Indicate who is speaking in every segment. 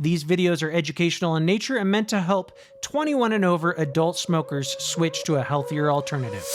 Speaker 1: These videos are educational in nature and meant to help 21 and over adult smokers switch to a healthier alternative.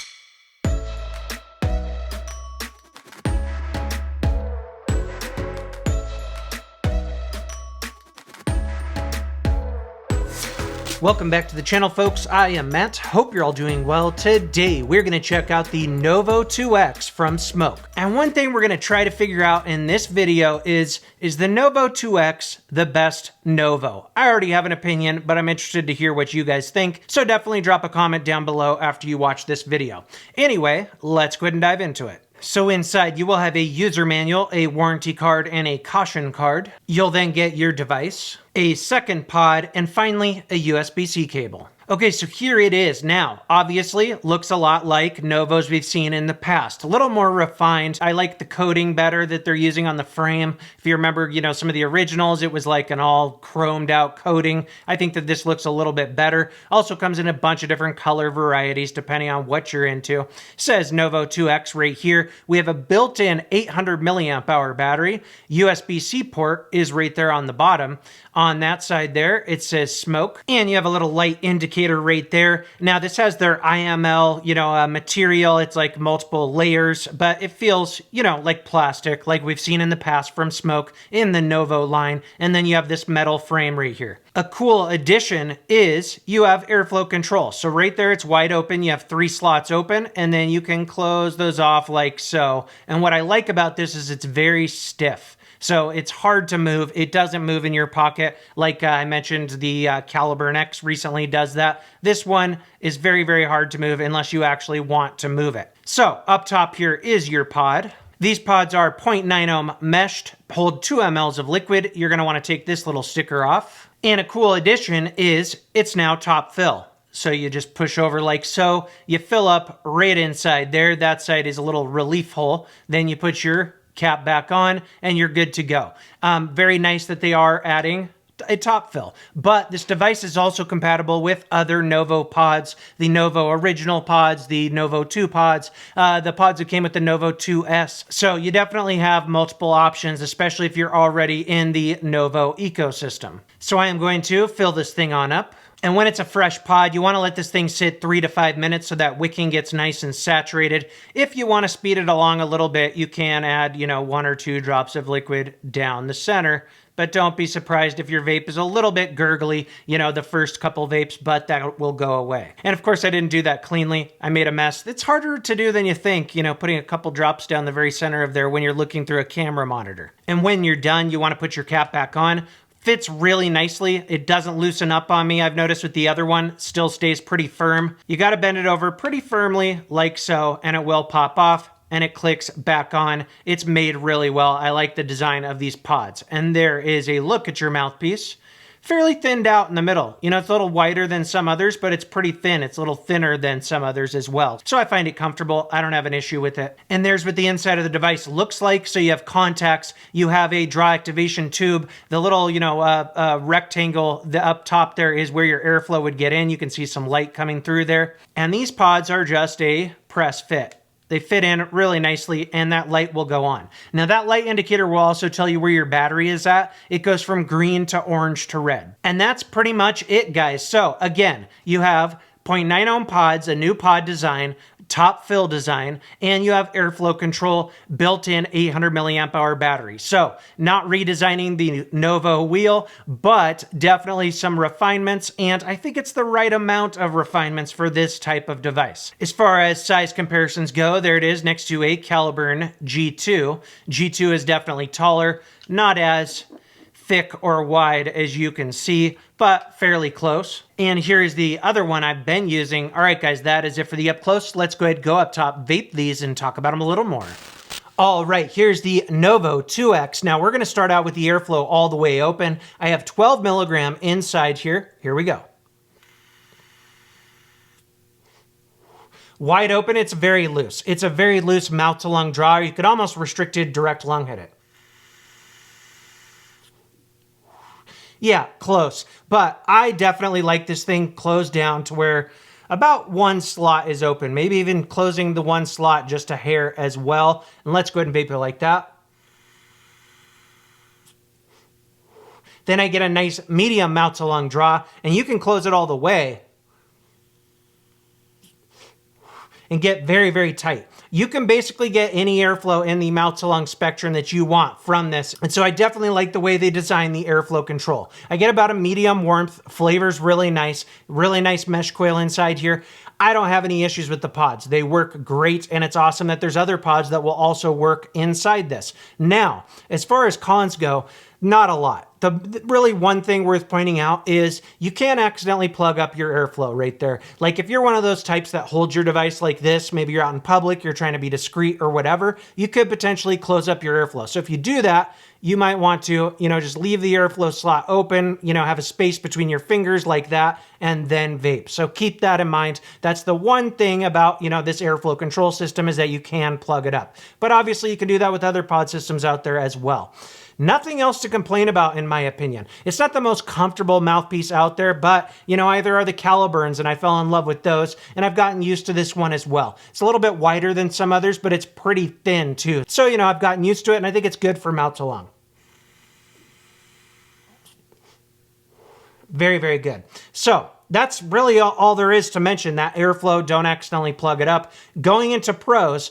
Speaker 1: Welcome back to the channel, folks. I am Matt. Hope you're all doing well. Today, we're going to check out the Novo 2X from Smok. And one thing we're going to try to figure out in this video is the Novo 2X the best Novo? I already have an opinion, but I'm interested to hear what you guys think. So definitely drop a comment down below after you watch this video. Anyway, let's go ahead and dive into it. So inside you will have a user manual, a warranty card, and a caution card. You'll then get your device, a second pod, and finally a USB-C cable. Okay, so here it is now. Obviously, looks a lot like Novos we've seen in the past. A little more refined. I like the coating better that they're using on the frame. If you remember, some of the originals, it was like an all chromed out coating. I think that this looks a little bit better. Also comes in a bunch of different color varieties depending on what you're into. Says Novo 2X right here. We have a built-in 800 milliamp hour battery. USB-C port is right there on the bottom. On that side there, it says Smok, and you have a little light indicator right there. Now this has their IML, material. It's like multiple layers, but it feels, like plastic, like we've seen in the past from Smok in the Novo line. And then you have this metal frame right here. A cool addition is you have airflow control. So right there, it's wide open. You have 3 slots open, and then you can close those off like so. And what I like about this is it's very stiff. So it's hard to move. It doesn't move in your pocket. Like I mentioned, the Caliburn X recently does that. This one is very, very hard to move unless you actually want to move it. So up top here is your pod. These pods are 0.9 ohm meshed, hold 2 mLs of liquid. You're going to want to take this little sticker off. And a cool addition is it's now top fill. So you just push over like so. You fill up right inside there. That side is a little relief hole. Then you put your cap back on and you're good to go. Very nice that they are adding a top fill, but this device is also compatible with other Novo pods, the Novo original pods, the Novo 2 pods, the pods that came with the Novo 2S. So you definitely have multiple options, especially if you're already in the Novo ecosystem. So I am going to fill this thing on up. And when it's a fresh pod, you want to let this thing sit 3 to 5 minutes so that wicking gets nice and saturated. If you want to speed it along a little bit, you can add, 1 or 2 drops of liquid down the center. But don't be surprised if your vape is a little bit gurgly, the first couple vapes, but that will go away. And of course, I didn't do that cleanly. I made a mess. It's harder to do than you think, putting a couple drops down the very center of there when you're looking through a camera monitor. And when you're done, you want to put your cap back on. Fits really nicely. It doesn't loosen up on me. I've noticed with the other one, still stays pretty firm. You got to bend it over pretty firmly like so, and it will pop off and it clicks back on. It's made really well. I like the design of these pods. And there is a look at your mouthpiece. Fairly thinned out in the middle. It's a little wider than some others, but it's pretty thin. It's a little thinner than some others as well. So I find it comfortable. I don't have an issue with it. And there's what the inside of the device looks like. So you have contacts. You have a draw activation tube. The little, rectangle up top there is where your airflow would get in. You can see some light coming through there. And these pods are just a press fit. They fit in really nicely, and that light will go on. Now, that light indicator will also tell you where your battery is at. It goes from green to orange to red. And that's pretty much it, guys. So, again, you have 0.9 ohm pods, a new pod design, top fill design, and you have airflow control, built-in 800 milliamp hour battery. So not redesigning the Novo wheel, but definitely some refinements, and I think it's the right amount of refinements for this type of device. As far as size comparisons go, there it is next to a Caliburn G2. G2 is definitely taller, not as thick or wide as you can see, but fairly close. And here is the other one I've been using. All right, guys, that is it for the up close. Let's go ahead and go up top, vape these, and talk about them a little more. All right, here's the Novo 2X. Now we're gonna start out with the airflow all the way open. I have 12 milligram inside here. Here we go. Wide open, it's very loose. It's a very loose mouth to lung draw. You could almost restrict it, direct lung hit it. Yeah, close. But I definitely like this thing closed down to where about one slot is open. Maybe even closing the one slot just a hair as well. And let's go ahead and vape it like that. Then I get a nice medium mouth to lung draw, and you can close it all the way and get very, very tight. You can basically get any airflow in the mouth to lung spectrum that you want from this. And so I definitely like the way they design the airflow control. I get about a medium warmth, flavor's really nice mesh coil inside here. I don't have any issues with the pods. They work great, and it's awesome that there's other pods that will also work inside this. Now, as far as cons go, not a lot. The really one thing worth pointing out is you can accidentally plug up your airflow right there. Like if you're one of those types that holds your device like this, maybe you're out in public, you're trying to be discreet or whatever, you could potentially close up your airflow. So if you do that, you might want to, just leave the airflow slot open, have a space between your fingers like that, and then vape. So keep that in mind. That's the one thing about, this airflow control system is that you can plug it up. But obviously you can do that with other pod systems out there as well. Nothing else to complain about, in my opinion. It's not the most comfortable mouthpiece out there, but, either are the Caliburns, and I fell in love with those, and I've gotten used to this one as well. It's a little bit wider than some others, but it's pretty thin too. So, I've gotten used to it, and I think it's good for mouth to lung. Very, very good. So that's really all there is to mention. That airflow, don't accidentally plug it up. Going into pros,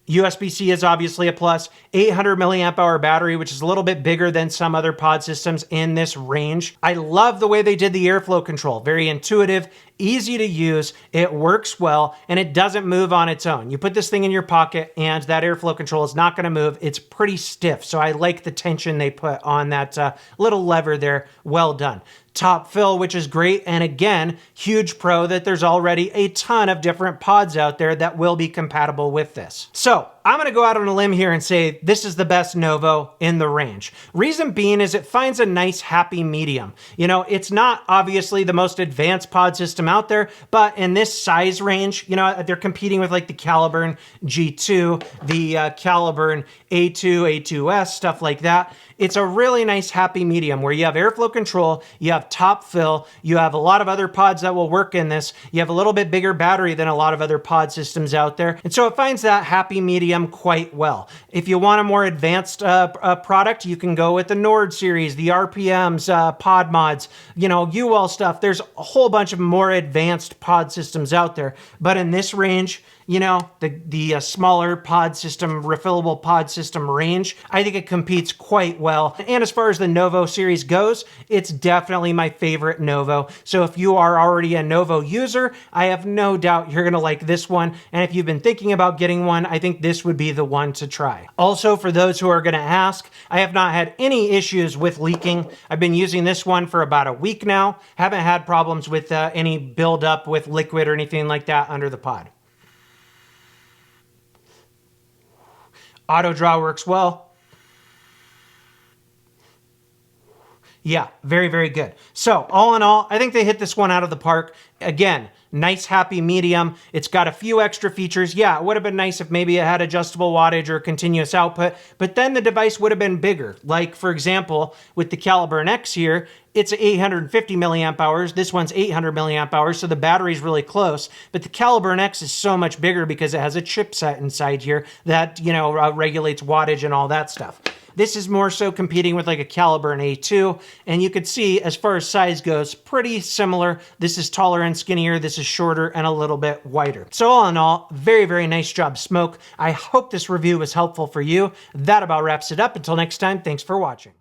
Speaker 1: USB-C is obviously a plus. 800 milliamp hour battery, which is a little bit bigger than some other pod systems in this range. I love the way they did the airflow control. Very intuitive, easy to use, it works well, and it doesn't move on its own. You put this thing in your pocket and that airflow control is not gonna move. It's pretty stiff, so I like the tension they put on that little lever there. Well done. Top fill, which is great, and again, huge pro that there's already a ton of different pods out there that will be compatible with this. So I'm gonna go out on a limb here and say this is the best Novo in the range. Reason being is it finds a nice happy medium. It's not obviously the most advanced pod system out there, but in this size range, they're competing with like the Caliburn G2, the Caliburn A2, A2S, stuff like that. It's a really nice happy medium where you have airflow control, you have top fill, you have a lot of other pods that will work in this, you have a little bit bigger battery than a lot of other pod systems out there, and so it finds that happy medium quite well. If you want a more advanced product, you can go with the Nord series, the RPMs, pod mods, UL stuff. There's a whole bunch of more advanced pod systems out there, but in this range, the smaller pod system, refillable pod system range, I think it competes quite well. And as far as the Novo series goes, it's definitely my favorite Novo. So if you are already a Novo user, I have no doubt you're gonna like this one. And if you've been thinking about getting one, I think this would be the one to try. Also, for those who are gonna ask, I have not had any issues with leaking. I've been using this one for about a week now. Haven't had problems with any buildup with liquid or anything like that under the pod. Auto draw works well. Yeah, very, very good. So all in all, I think they hit this one out of the park. Again, nice happy medium. It's got a few extra features. Yeah, it would have been nice if maybe it had adjustable wattage or continuous output, but then the device would have been bigger. Like for example, with the Caliburn X here, it's 850 milliamp hours. This one's 800 milliamp hours, so the battery's really close. But the Caliburn X is so much bigger because it has a chipset inside here that, regulates wattage and all that stuff. This is more so competing with like a Caliburn A2, and you could see as far as size goes, pretty similar. This is taller and skinnier, this is shorter and a little bit wider. So all in all, very, very nice job, Smok. I hope this review was helpful for you. That about wraps it up. Until next time, thanks for watching.